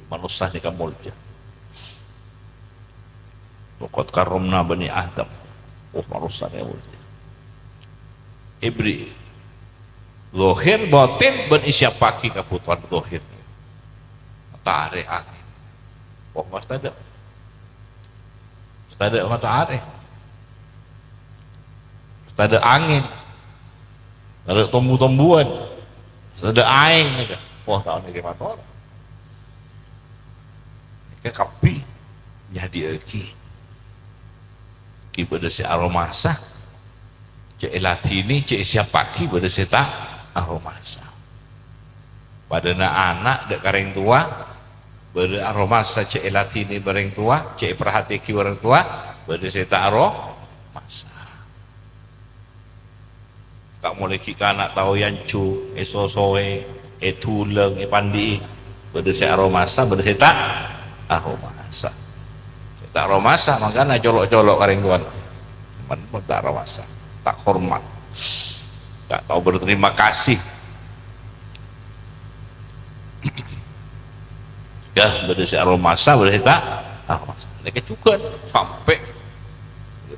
manusia ni kamulja. Waqad karramna bani Adam. Oh manusia ni kamulja. Ibri zahir batin ban isyapaki kaputuan zahir. Matahari angin. Kok mas tada? Tada matahari. Tada angin. Ada tumbuh-tumbuhan. Ada aing aja. Wah tahun ini gimana? Ini kapi jadi lagi. Pada si aromasa, cek latini, cek siapa ki pada si tak aromasa. Pada anak dek kareng tua, pada aromasa cek latini bareng tua, cek perhati ki bareng tua, pada si tak aromasa. Kak mulai kita anak tahu yang cu, esosoe, etuleng, epandi, pada si aromasa, pada si tak aromasa. Tak aromasa, makanya colok-colok kareng tuan. Teman tak aromasa, tak hormat, tak tahu berterima kasih. Ya, pada si aromasa, pada si tak aromasa. Mereka juga sampai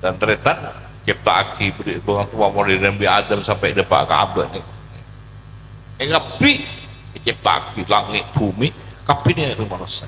dan teretan cipta aki beri bunga tua mulai Nabi Adam sampai depan Ka'bah ni. Ngapi cipta aki langit bumi, kapi ni manusia.